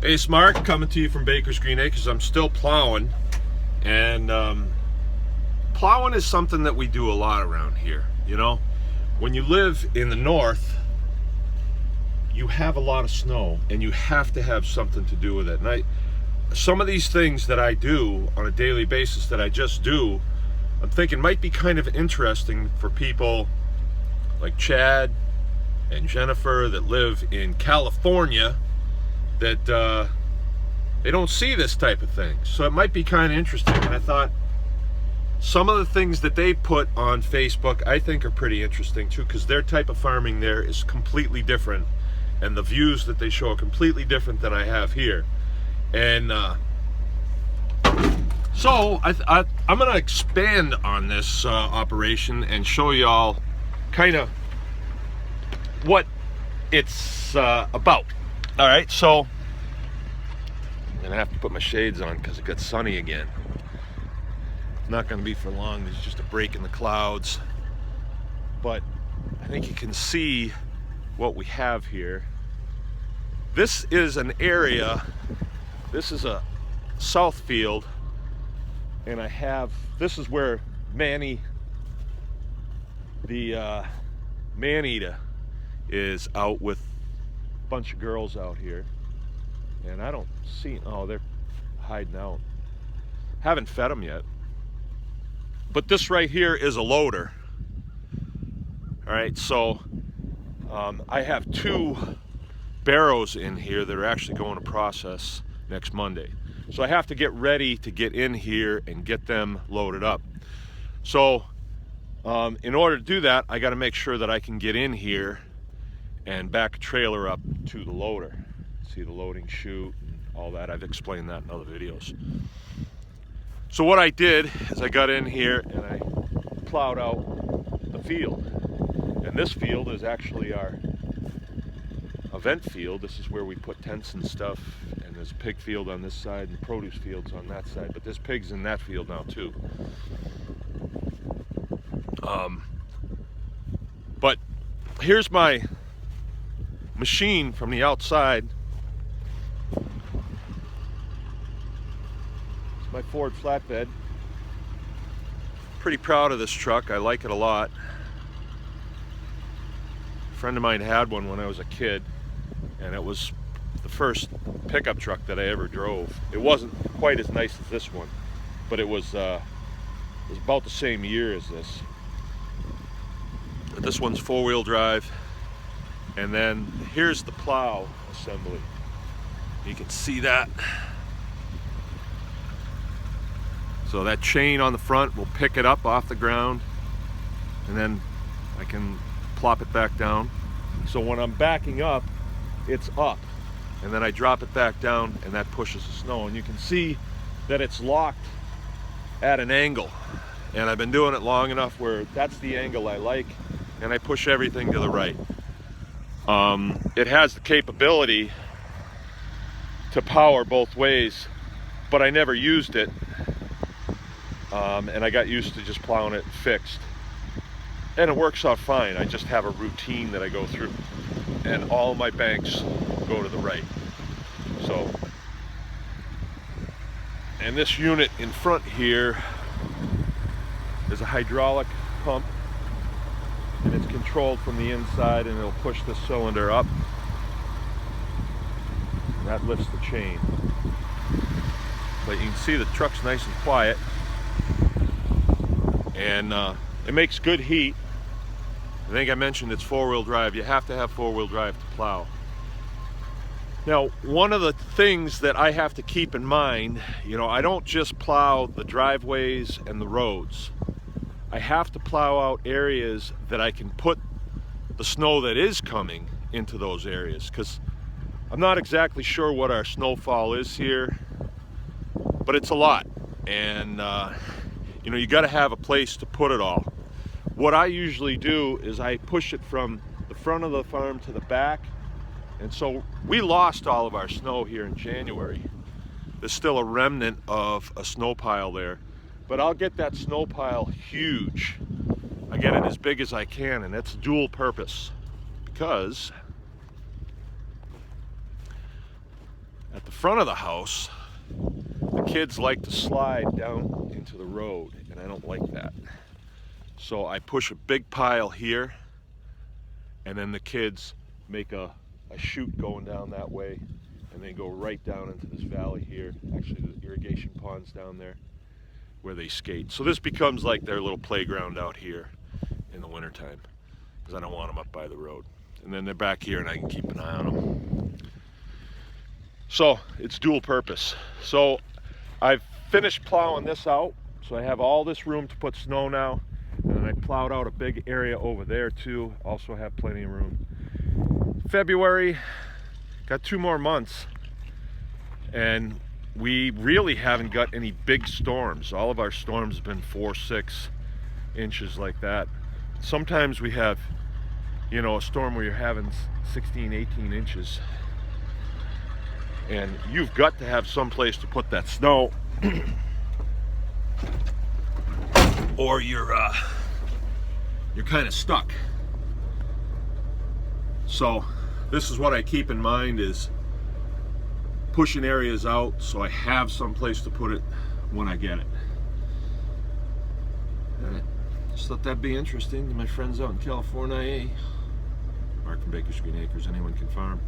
Hey, it's Mark coming to you from Baker's Green Acres. I'm still plowing, and plowing is something that we do a lot around here. You know, when you live in the north, you have a lot of snow, and you have to have something to do with it. And some of these things that I do on a daily basis that I just do, I'm thinking might be kind of interesting for people like Chad and Jennifer that live in California, that they don't see this type of thing. So it might be kind of interesting. And I thought some of the things that they put on Facebook I think are pretty interesting too, because their type of farming there is completely different, and the views that they show are completely different than I have here. And so I'm gonna expand on this operation and show y'all kind of what it's about. All right, so I'm gonna have to put my shades on because it got sunny again. It's not gonna be for long. There's just a break in the clouds, but I think you can see what we have here. This is an area, this is a south field, and this is where Manny, the man-eater, is out with a bunch of girls out here. And I don't see, oh, they're hiding out. Haven't fed them yet. But this right here is a loader. All right, so I have 2 barrows in here that are actually going to process next Monday. So I have to get ready to get in here and get them loaded up. So in order to do that, I got to make sure that I can get in here and back a trailer up to the loader. See the loading chute and all that. I've explained that in other videos. So what I did is I got in here and I plowed out the field. And this field is actually our event field. This is where we put tents and stuff. And there's a pig field on this side and produce fields on that side. But there's pigs in that field now too. But here's my machine from the outside. It's my Ford flatbed. Pretty proud of this truck. I like it a lot. A friend of mine had one when I was a kid, and it was the first pickup truck that I ever drove. It wasn't quite as nice as this one, but it was about the same year as this. This one's 4-wheel drive. And then here's the plow assembly. You can see that. So that chain on the front will pick it up off the ground, and then I can plop it back down. So when I'm backing up, it's up, and then I drop it back down, and that pushes the snow. And you can see that it's locked at an angle. And I've been doing it long enough where that's the angle I like, and I push everything to the right. It has the capability to power both ways, but I never used it, and I got used to just plowing it fixed, and it works out fine. I just have a routine that I go through, and all my banks go to the right. So, and this unit in front here is a hydraulic pump, and it's controlled from the inside, and it'll push the cylinder up, and that lifts the chain. But you can see the truck's nice and quiet, and it makes good heat. I think I mentioned it's 4-wheel drive. You have to have 4-wheel drive to plow. Now, one of the things that I have to keep in mind, you know, I don't just plow the driveways and the roads. I have to plow out areas that I can put the snow that is coming into those areas, because I'm not exactly sure what our snowfall is here, but it's a lot. And you know, you got to have a place to put it all. What I usually do is I push it from the front of the farm to the back. And so we lost all of our snow here in January. There's still a remnant of a snow pile there, but I'll get that snow pile huge. I get it as big as I can, and it's dual purpose, because At the front of the house, the kids like to slide down into the road, and I don't like that. So I push a big pile here, and then the kids make a chute going down that way, and then go right down into this valley here. Actually, the irrigation pond's down there where they skate. So this becomes like their little playground out here in the wintertime, because I don't want them up by the road. And then they're back here and I can keep an eye on them. So it's dual purpose. So I've finished plowing this out, so I have all this room to put snow now. And then I plowed out a big area over there too. Also have plenty of room. February, got 2 more months, and we really haven't got any big storms. All of our storms have been 4-6 inches like that. Sometimes we have, you know, a storm where you're having 16-18 inches, and you've got to have some place to put that snow or you're kind of stuck. So this is what I keep in mind, is pushing areas out so I have some place to put it when I get it. Just thought that'd be interesting to my friends out in California. Mark from Baker's Green Acres, anyone can farm.